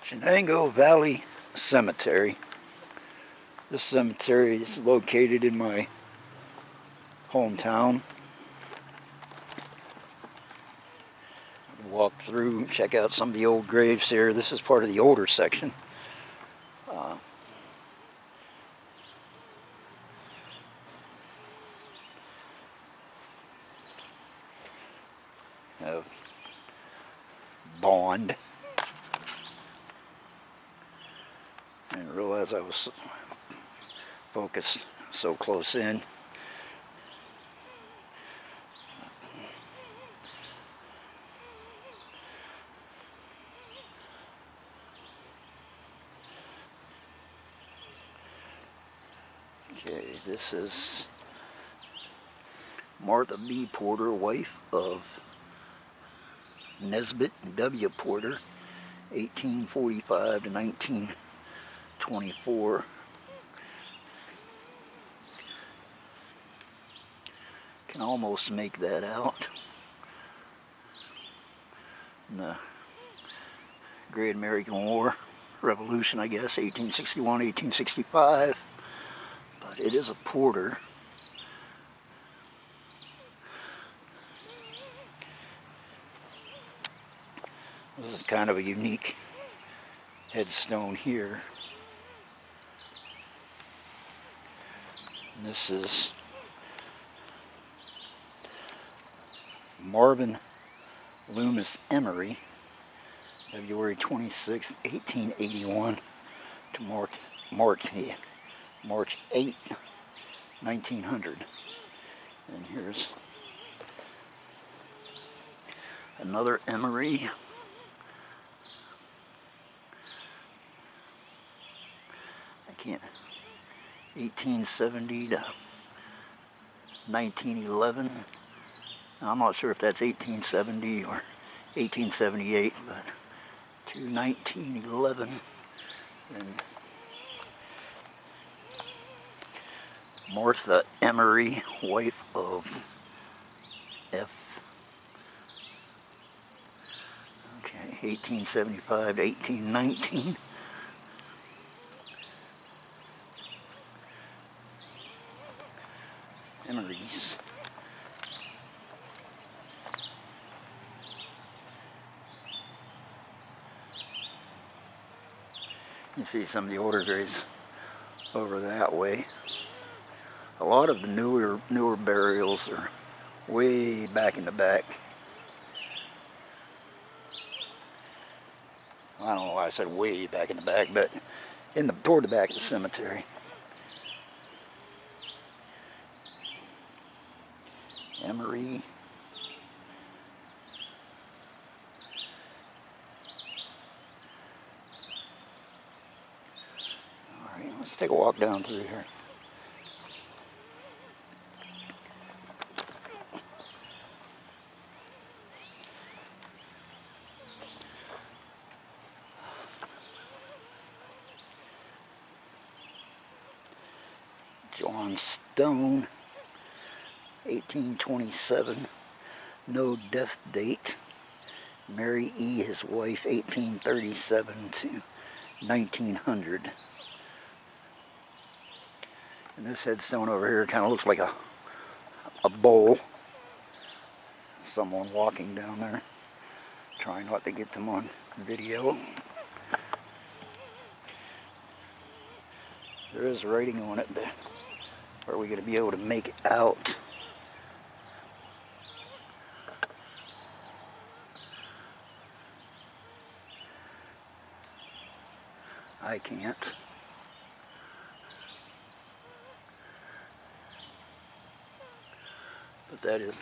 Shenango Valley Cemetery. This cemetery is located in my hometown. Walk through, check out some of the old graves here. This is part of the older section. Bond. I didn't realize I was focused so close in. Okay, this is Martha B. Porter, wife of Nesbitt W. Porter, 1845 to 1924. Can almost make that out. In the Great American War, Revolution, I guess, 1861, 1865. But it is a Porter. This is kind of a unique headstone here. And this is Marvin Loomis Emery, February 26, 1881 to March 8, 1900. And here's another Emery. I can't. 1870 to 1911. I'm not sure if that's 1870 or 1878, but to 1911. And Martha Emery, wife of F. Okay, 1875 to 1819. Emerys. You see some of the older graves over that way. A lot of the newer burials are way back in the back. I don't know why I said way back in the back, but toward the back of the cemetery. Emery. Alright, let's take a walk down through here. John Stone, 1827, no death date. Mary E., his wife, 1837 to 1900. And this headstone over here kind of looks like a bowl. Someone walking down there. Trying not to get them on video. There is writing on it, but are we going to be able to make it out? I can't. But that is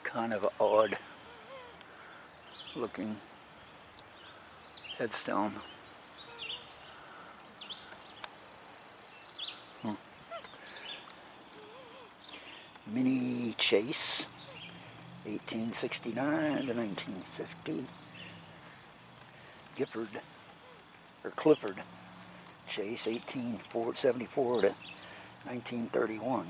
kind of an odd looking headstone. Minnie Chase, 1869 to 1950. Clifford Chase, 1874 to 1931.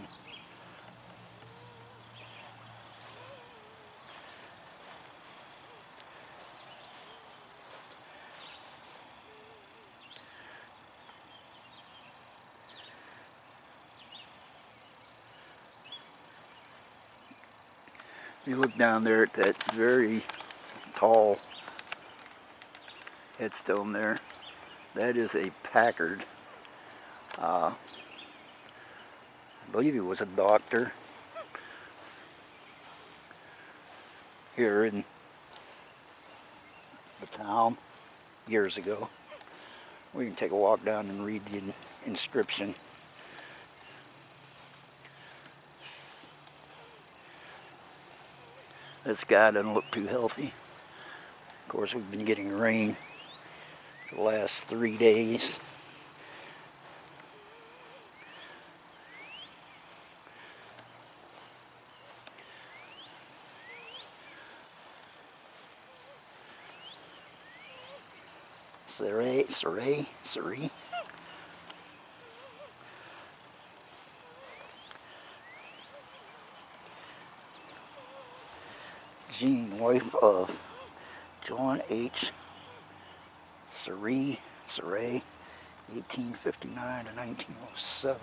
You look down there at that very tall headstone there. That is a Packard. I believe he was a doctor here in the town years ago. We can take a walk down and read the inscription. This guy doesn't look too healthy. Of course, we've been getting rain for the last 3 days. Siri. Jean, wife of John H. Siri, 1859 to 1907.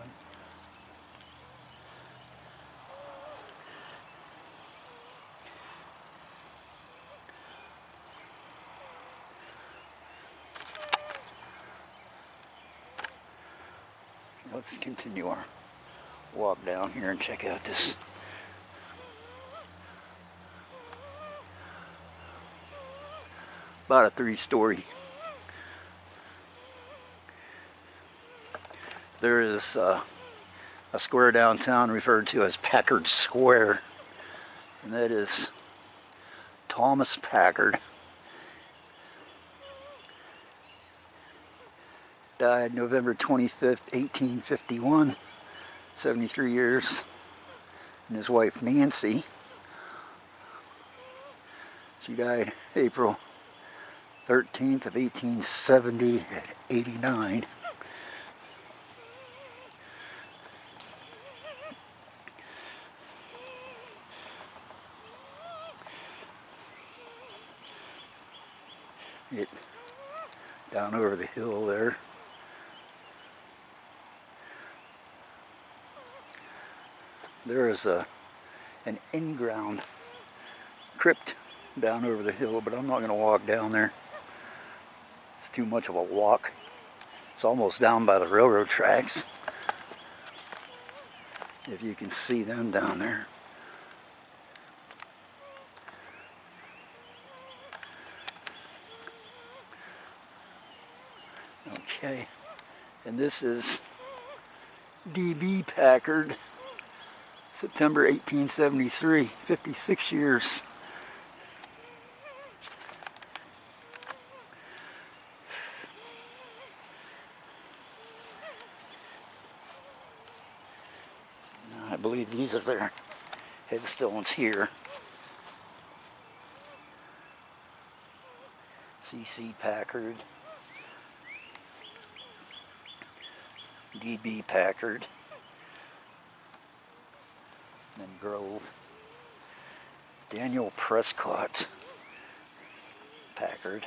Let's continue our walk down here and check out this about a 3-story. There is a square downtown referred to as Packard Square, and that is Thomas Packard. Died November 25th, 1851, 73 years. And his wife Nancy, she died April 13th of 1870 at 89. Get down over the hill there. There is an in-ground crypt down over the hill, but I'm not going to walk down there. It's too much of a walk. It's almost down by the railroad tracks. If you can see them down there. Okay, and this is D.B. Packard, September 1873, 56 years. I believe these are their headstones here. C.C. Packard, D.B. Packard, and Grove, Daniel Prescott Packard.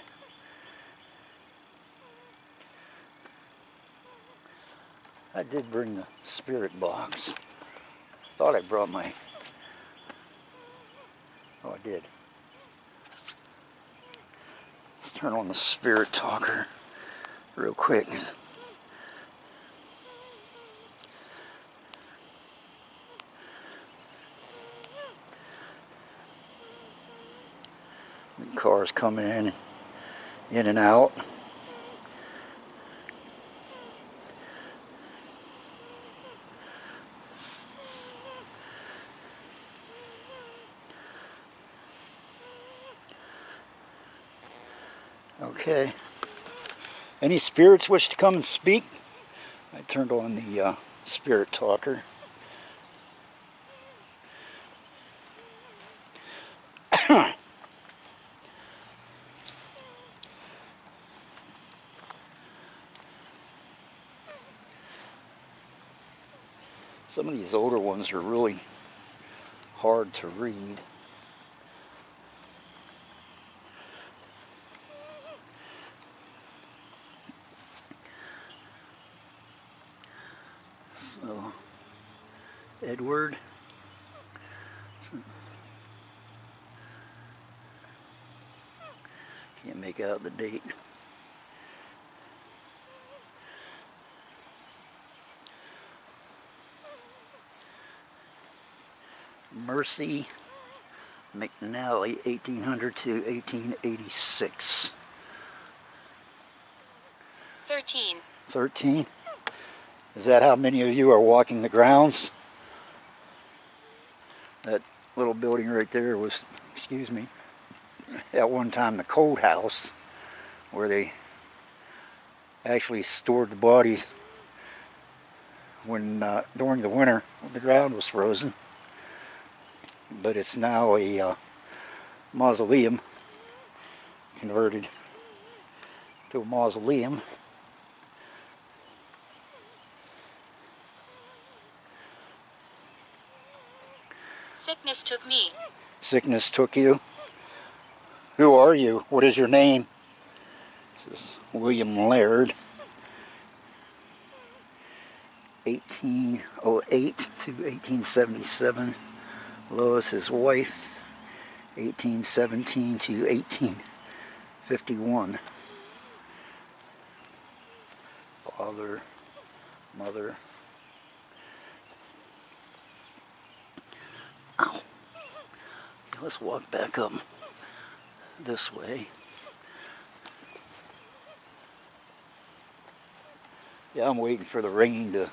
I did bring the spirit box. Thought I brought my... Oh, I did. Let's turn on the spirit talker real quick. The cars coming in and out. Okay. Any spirits wish to come and speak? I turned on the spirit talker. Some of these older ones are really hard to read. So, Edward. Can't make out the date. Mercy McNally, 1800 to 1886. 13. 13? Is that how many of you are walking the grounds? That little building right there was, excuse me, at one time the cold house where they actually stored the bodies when during the winter when the ground was frozen. But it's now a mausoleum, converted to a mausoleum. Sickness took me. Sickness took you? Who are you? What is your name? This is William Laird, 1808 to 1877. Lois, his wife, 1817 to 1851. Father, mother. Ow. Let's walk back up this way. Yeah, I'm waiting for the rain to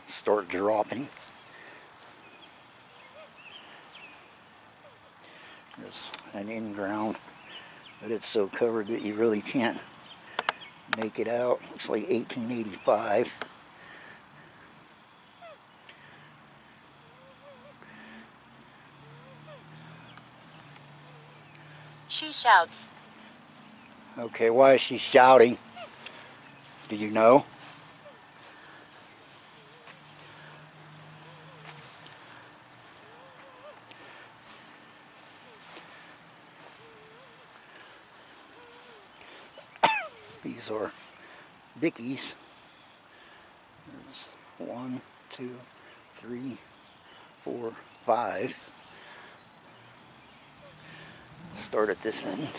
start dropping. There's an in-ground, but it's so covered that you really can't make it out. Looks like 1885. She shouts. Okay, why is she shouting? Do you know? These are Dickies. There's 1, 2, 3, 4, 5. Start at this end.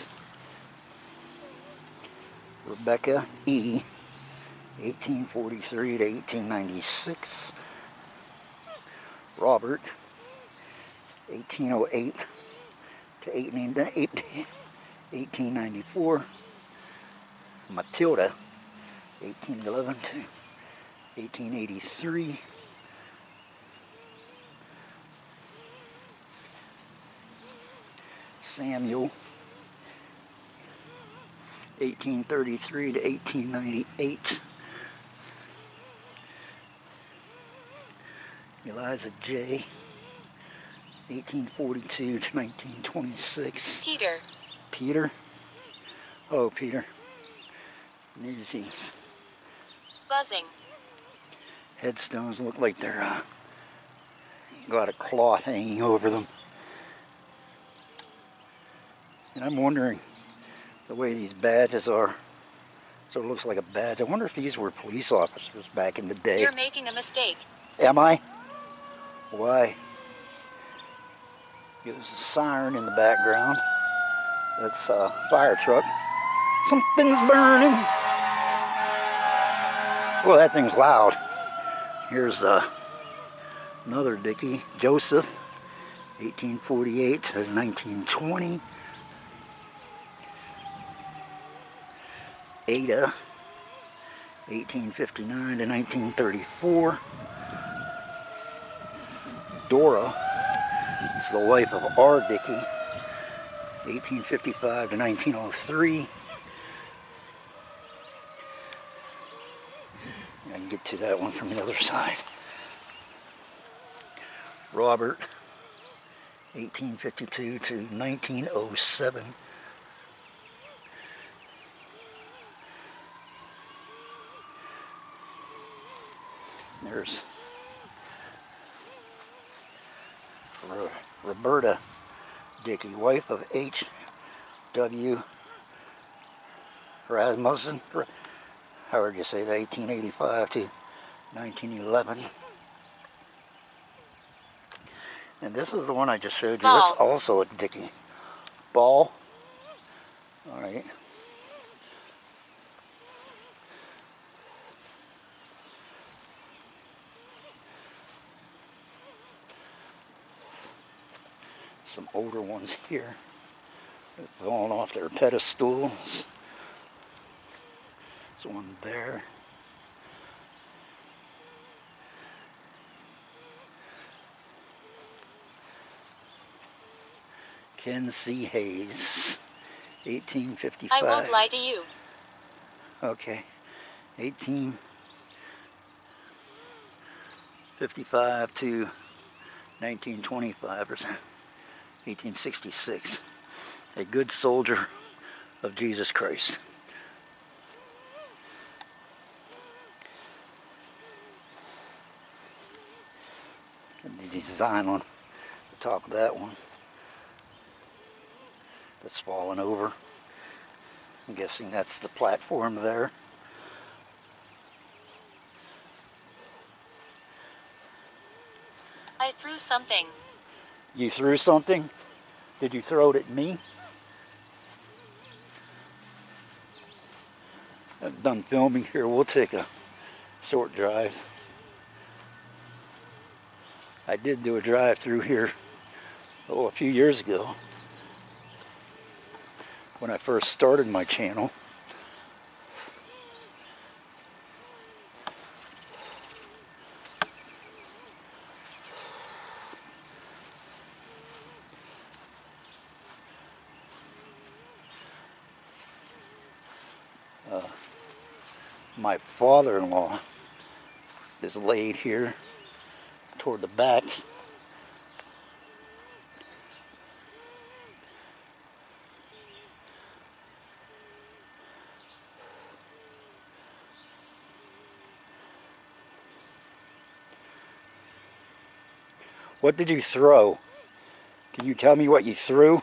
Rebecca E., 1843 to 1896. Robert, 1808 to 1894. Matilda, 1811 to 1883. Samuel, 1833 to 1898. Eliza J., 1842 to 1926. Peter. Peter? Oh, Peter. Newsies. Buzzing. Headstones look like they're got a cloth hanging over them. And I'm wondering, the way these badges are, so it looks like a badge. I wonder if these were police officers back in the day. You're making a mistake. Am I? Why? There's a siren in the background. That's a fire truck. Something's burning. Well, that thing's loud. Here's another Dickie, Joseph, 1848 to 1920. Ada, 1859 to 1934. Dora is the wife of R. Dickey, 1855 to 1903. I can get to that one from the other side. Robert, 1852 to 1907. There's Roberta Dickey, wife of H.W. Rasmussen. How would you say that? 1885 to 1911. And this is the one I just showed you. Ball. That's also a Dickey. Ball. All right. Some older ones here. They're falling off their pedestals. There's one there. Ken C. Hayes, 1855. I won't lie to you. Okay, 1855 to 1925 or something. 1866. A good soldier of Jesus Christ. And the design on the top of that one that's fallen over. I'm guessing that's the platform there. I threw something. You threw something? Did you throw it at me? I'm done filming here. We'll take a short drive. I did do a drive through here, a few years ago when I first started my channel. My father-in-law is laid here toward the back. What did you throw? Can you tell me what you threw?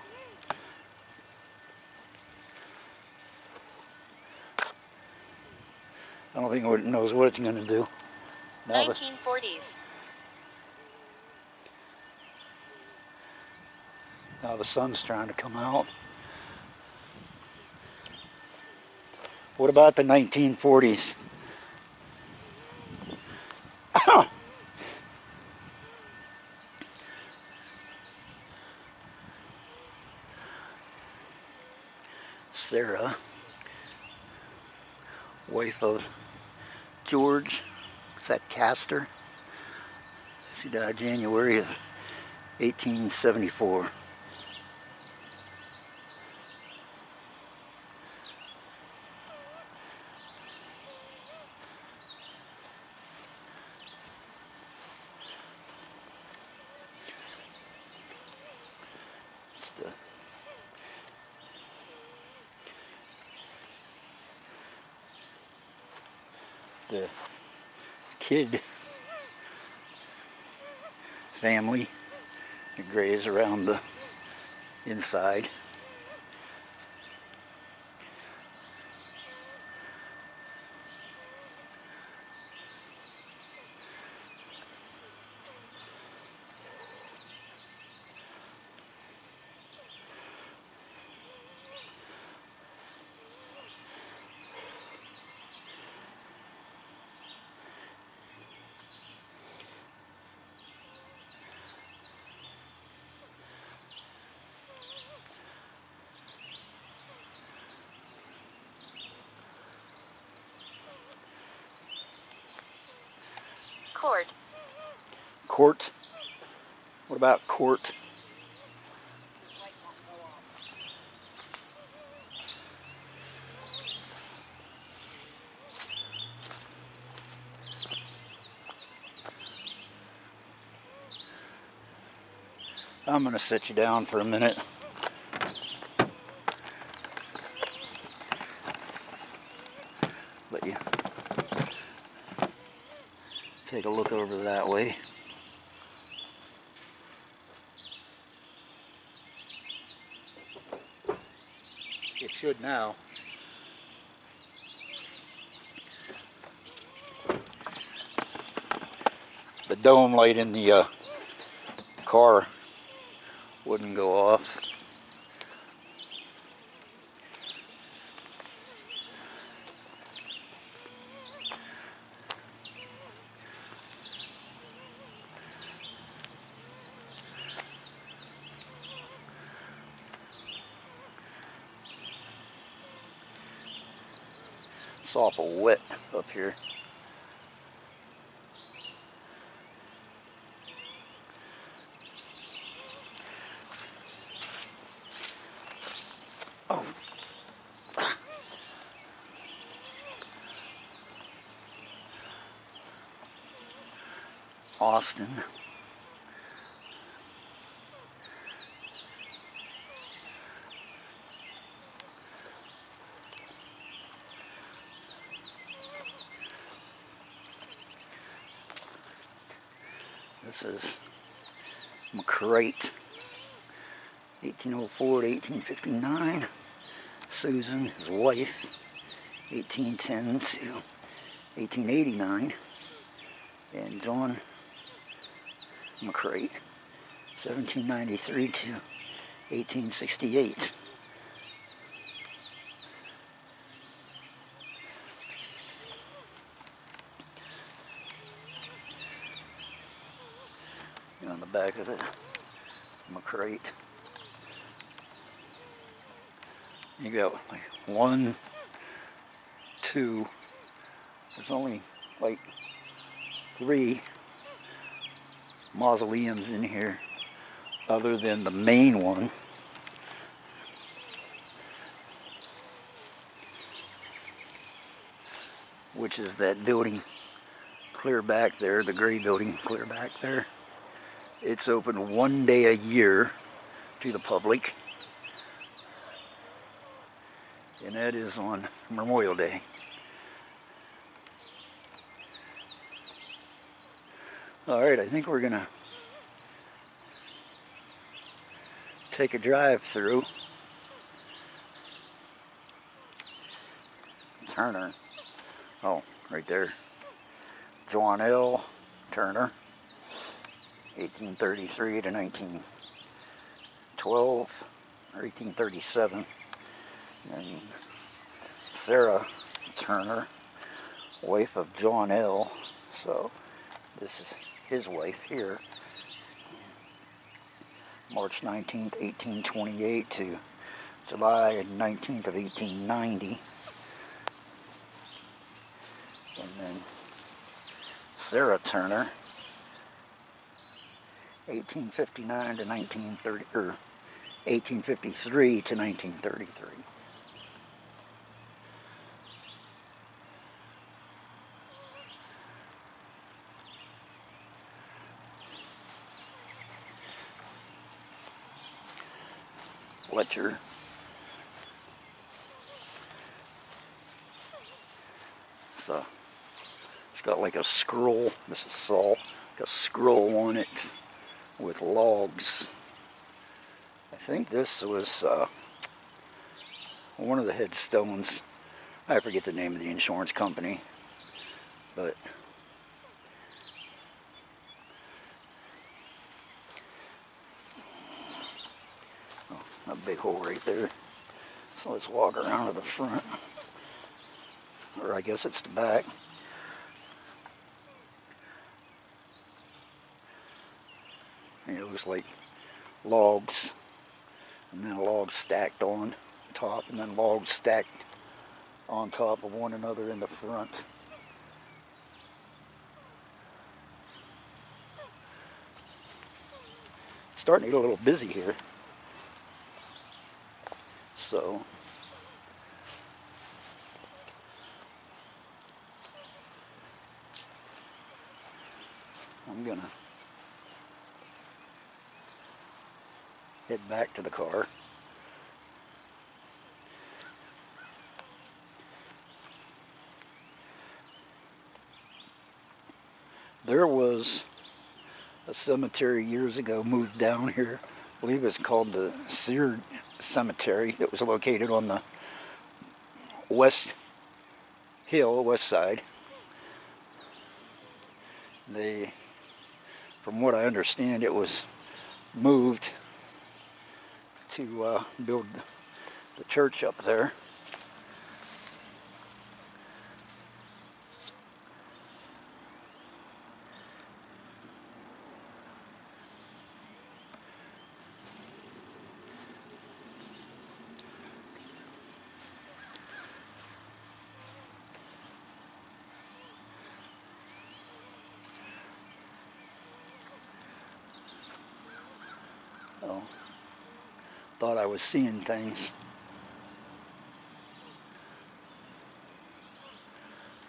I don't think it knows what it's going to do. Now 1940s. Now the sun's trying to come out. What about the 1940s? Sarah, wife of George, is that Castor? She died January of 1874. It's the Kidd family. The graves around the inside. Court. Court? What about court? I'm going to sit you down for a minute. Let you take a look over that way. It should now. The dome light in the car wouldn't go off. It's awful wet up here. Oh. Austin. This is McCrate, 1804 to 1859. Susan, his wife, 1810 to 1889. And John McCrate, 1793 to 1868. On the back of it, McCrate. You got like 1, 2, there's only like 3 mausoleums in here other than the main one. Which is that building clear back there, the gray building clear back there. It's open 1 day a year to the public, and that is on Memorial Day. Alright, I think we're gonna take a drive through Turner. Oh, right there. John L. Turner, 1833 to 1912, or 1837. And Sarah Turner, wife of John L. So this is his wife here. March 19th, 1828 to July 19th of 1890. And then Sarah Turner, 1859 to 1930, or 1853 to 1933. Fletcher. So it's got like a scroll. This is salt. Got a scroll on it with logs. I think this was one of the headstones. I forget the name of the insurance company, but oh, a big hole right there. So let's walk around to the front, or I guess it's the back. And it looks like logs, and then logs stacked on top, and then logs stacked on top of one another in the front. Starting to get a little busy here. So I'm gonna head back to the car. There was a cemetery years ago moved down here. I believe it's called the Sear Cemetery, that was located on the west hill, west side. From what I understand, it was moved to build the church up there. thought I was seeing things.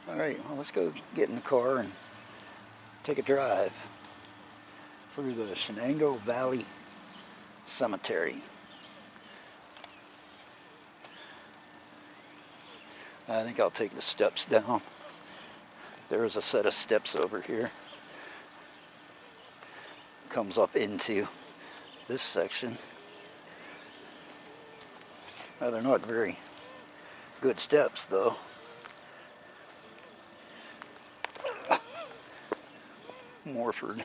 Alright, well, let's go get in the car and take a drive through the Shenango Valley Cemetery. I think I'll take the steps down. There's a set of steps over here. Comes up into this section. Well, they're not very good steps though. Morford.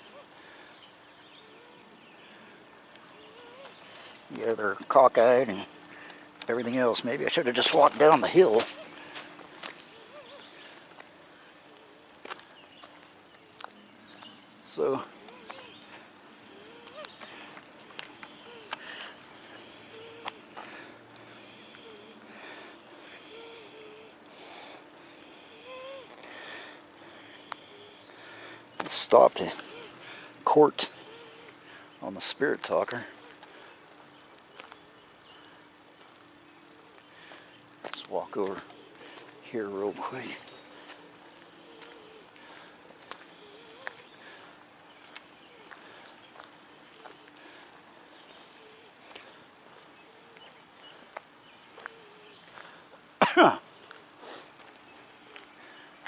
Yeah, they're cockeyed and everything else. Maybe I should have just walked down the hill. So stopped at court on the Spirit Talker. Let's walk over here real quick.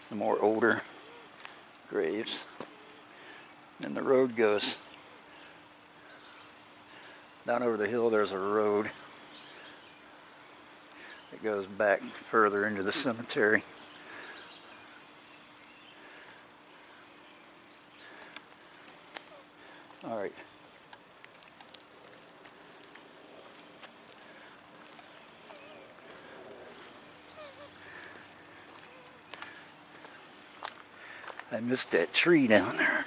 Some more older graves. And the road goes down over the hill. There's a road that goes back further into the cemetery. All right. I missed that tree down there.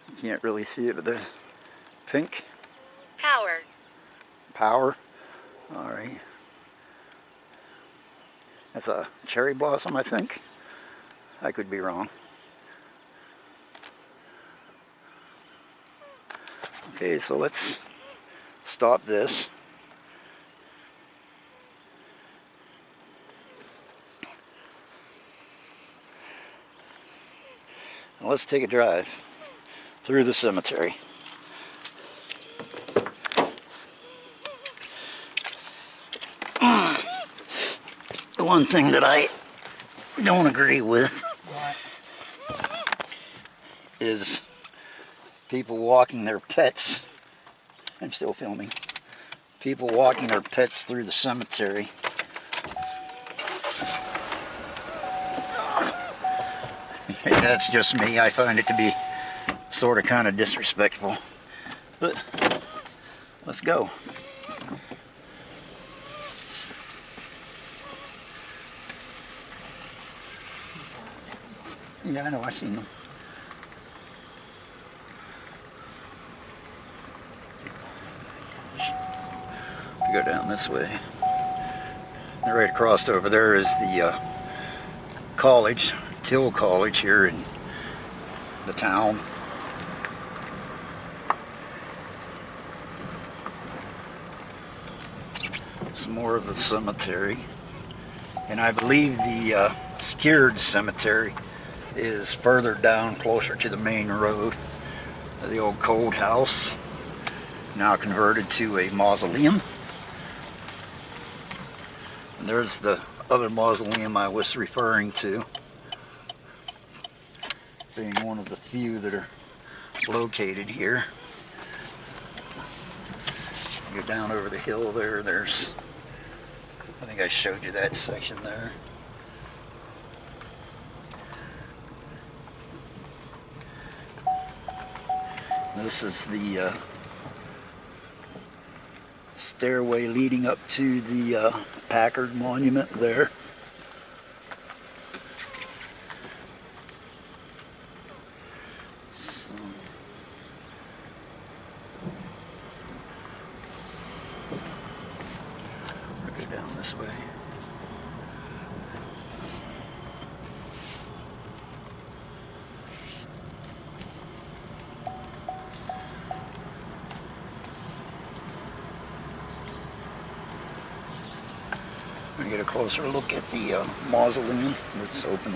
You can't really see it, but there's pink. Power. Power. All right. That's a cherry blossom, I think. I could be wrong. Okay, so let's stop this. And let's take a drive through the cemetery. The one thing that I don't agree with is people walking their pets. I'm still filming. People walking their pets through the cemetery. That's just me. I find it to be sort of kind of disrespectful. But let's go. Yeah, I know, I've seen them. Go down this way. And right across over there is the college, Till College here in the town. Some more of the cemetery. And I believe the Scared Cemetery is further down, closer to the main road. The old cold house, now converted to a mausoleum. And there's the other mausoleum I was referring to, being one of the few that are located here. Go down over the hill there, there's, I think I showed you that section there. This is the stairway leading up to the Packard Monument there. So, we'll go down this way. I'm gonna get a closer look at the mausoleum. It's open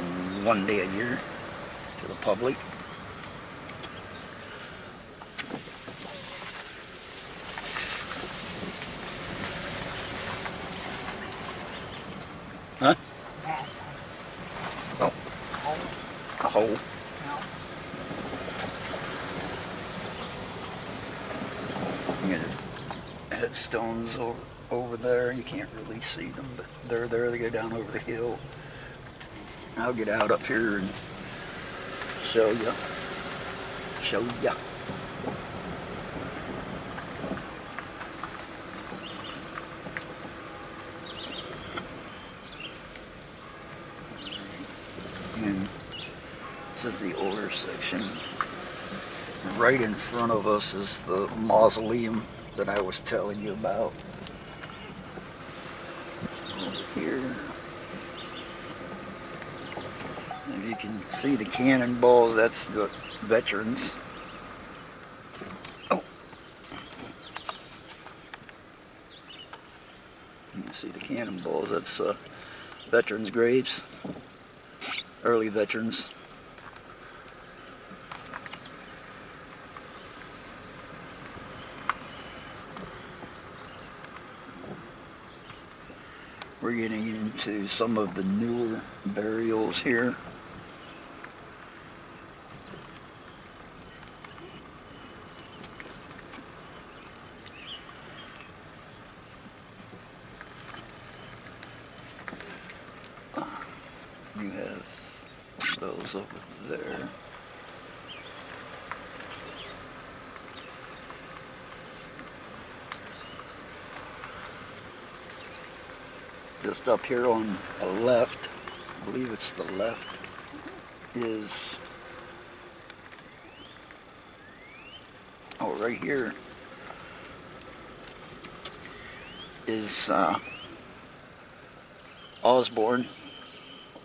one day a year to the public. Huh? Oh, a hole. You got headstones over there. You can't really see them, but they're there. They go down over the hill. I'll get out up here and show you. Show ya. And this is the older section. Right in front of us is the mausoleum that I was telling you about. Over here. And you can see the cannonballs, that's the veterans. Oh. You can see the cannonballs, that's veterans' graves, early veterans. We're getting into some of the newer burials here. You have those over there. Just up here on the left, I believe it's the left, is, oh, right here is Osborne.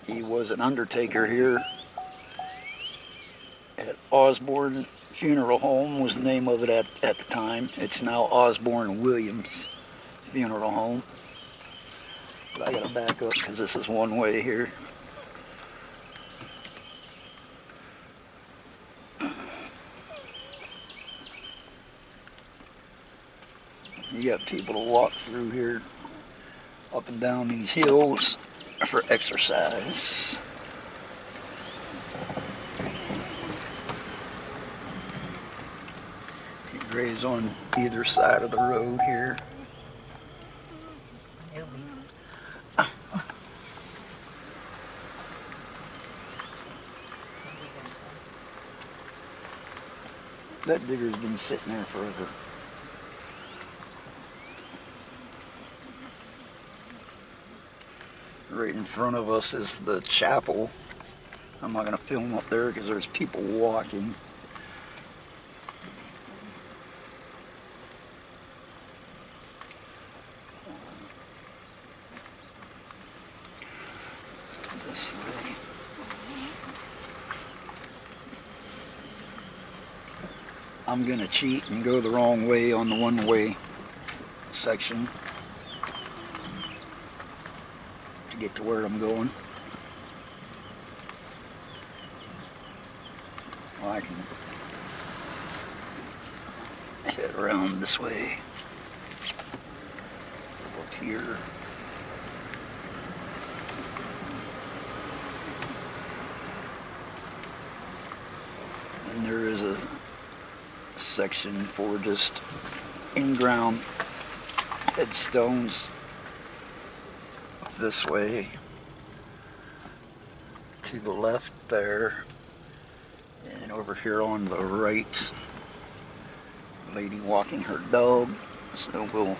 He was an undertaker here at Osborne Funeral Home was the name of it at the time. It's now Osborne Williams Funeral Home. But I gotta back up because this is one way here. You got people to walk through here, up and down these hills for exercise. Graves on either side of the road here. That digger's been sitting there forever. Right in front of us is the chapel. I'm not going to film up there because there's people walking. This way. I'm going to cheat and go the wrong way on the one-way section to get to where I'm going. Well, I can head around this way. Up here. And there is a section for just in-ground headstones this way to the left there, and over here on the right, a lady walking her dog, so we'll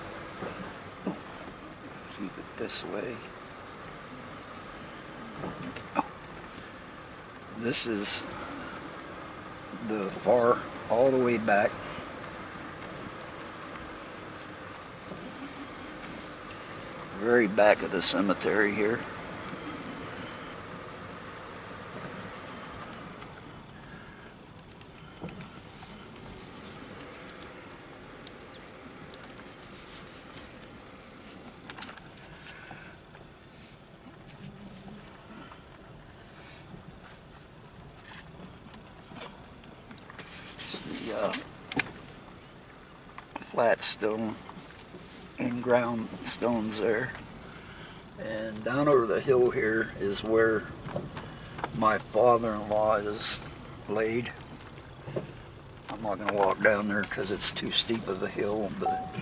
keep it this way. Oh. This is the far, all the way back. Very back of the cemetery here. flat stone, in-ground stones there. And down over the hill here is where my father-in-law is laid. I'm not going to walk down there because it's too steep of a hill, but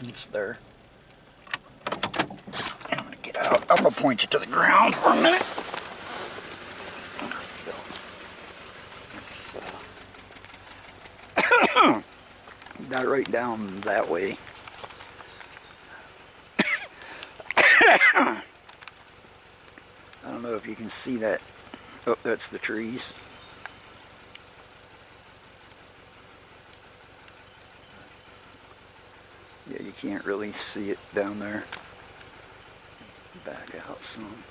it's there. I'm going to get out. I'm going to point you to the ground for a minute. Got right down that way. I don't know if you can see that. Oh, that's the trees. Yeah, you can't really see it down there. Back out some.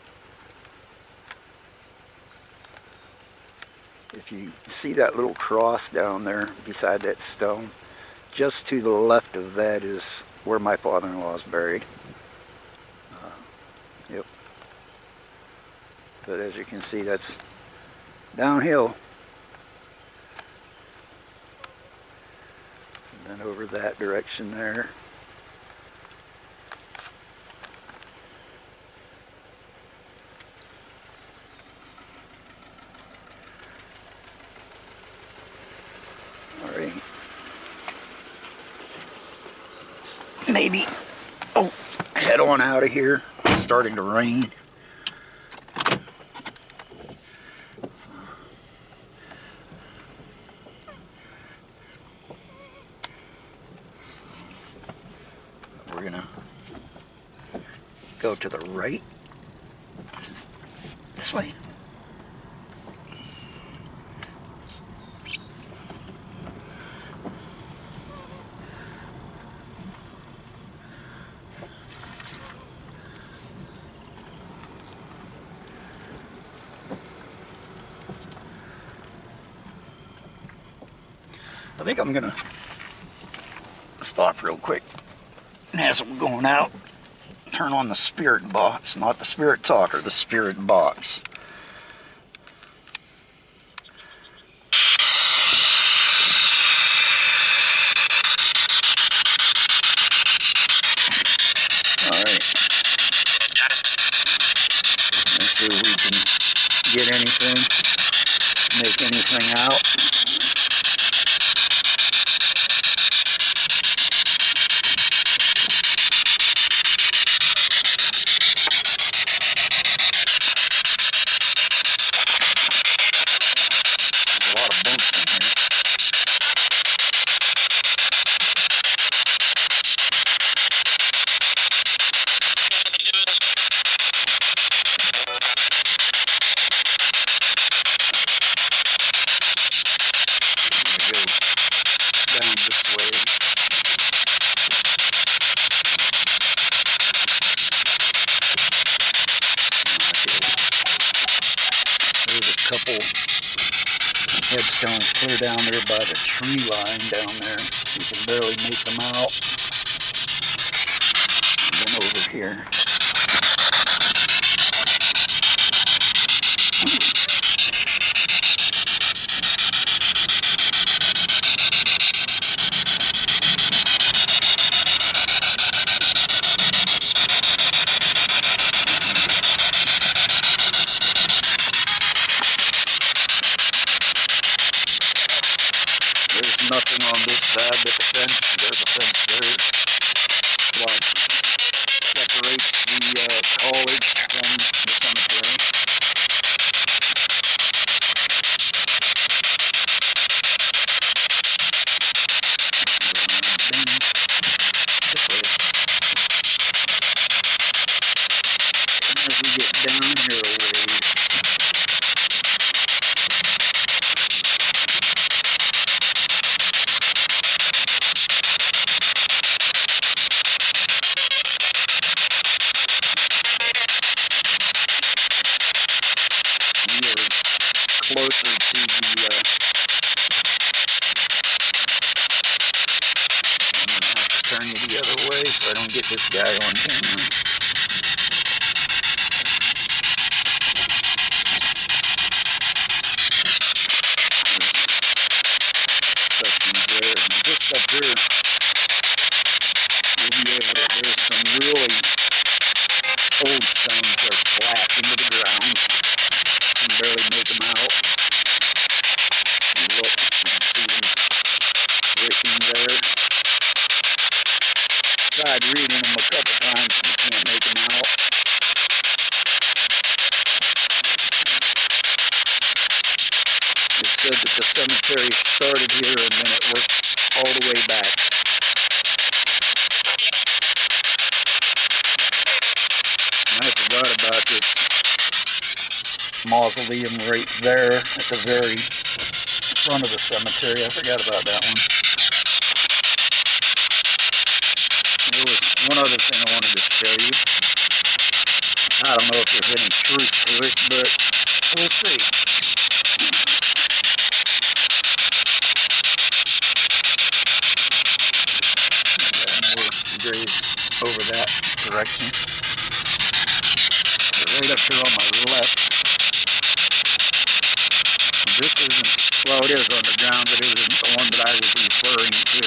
If you see that little cross down there beside that stone, just to the left of that is where my father-in-law is buried. Yep. But as you can see, that's downhill. And then over that direction there. Alright. Maybe, oh, head on out of here. It's starting to rain. We're gonna go to the right. This way. I think I'm gonna stop real quick, and as I'm going out, turn on the spirit box, not the spirit talker, the spirit box. Alright. Let's see if we can get anything, make anything out. There's a lot of bumps in here. I'm gonna go down this way. There's a couple headstones clear down there by the tree line down there. You can barely make them out. And then over here. There's nothing on this side but the fence. There's a fence there. Block separates the college from the cemetery. Then this way. And as we get down here a ways, we are closer to the turn you the other way so I don't get this guy on camera. Sections there. And just up here, you'll be able to, there's some really old stones that are flat into the ground. You can barely make them out. And look, you can see them right in there. Tried reading them a couple times and you can't make them out. It said that the cemetery started here and then it worked all the way back. And I forgot about this mausoleum right there at the very front of the cemetery. I forgot about that one. There was one other thing I wanted to show you. I don't know if there's any truth to it, but we'll see. Got more graves over that direction. But right up here on my left, this isn't, well, it is underground, but it isn't the one that I was referring to.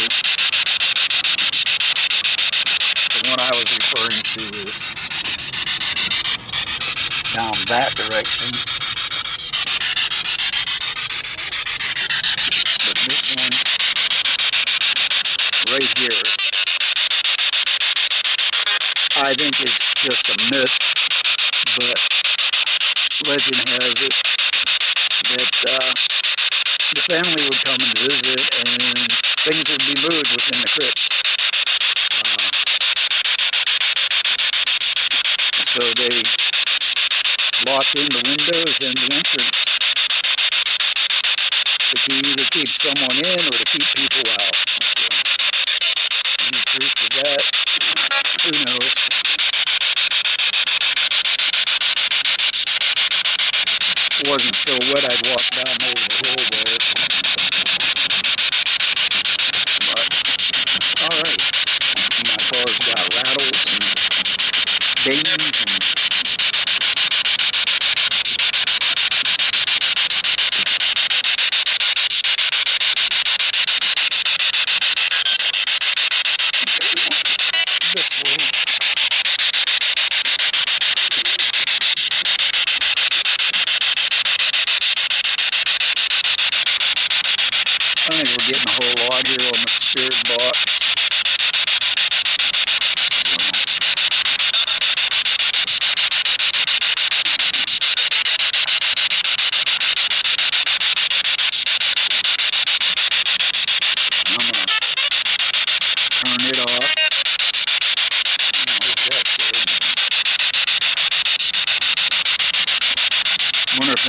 The one I was referring to is down that direction. But this one, right here, I think it's just a myth, but legend has it that the family would come and visit and things would be moved within the crypt. So they locked in the windows and the entrance to either keep someone in or to keep people out. So, any truth to that? Who knows? If it wasn't so wet, I'd walk down over the hill there. But, alright. My car's got rattles and dings and this way. I think we're getting a whole lot here on the spirit box. I'm going to turn it off. I wonder if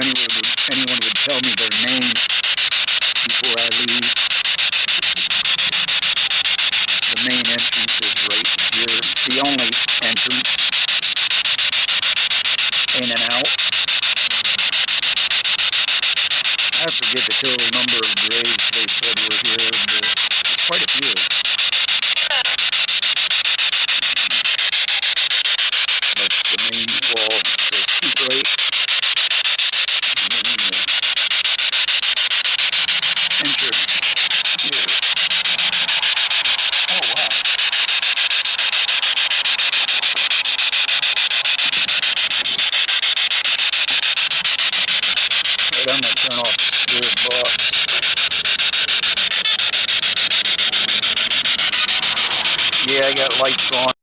anyone would tell me their name before I leave. The main entrance is right here. It's the only entrance in and out. I forget the total number of graves they said were here, but it's quite a few. That's the main wall. There's keep right. And then the entrance here. Oh wow. Right, I'm going to turn off the spirit box. Yeah, I got lights on.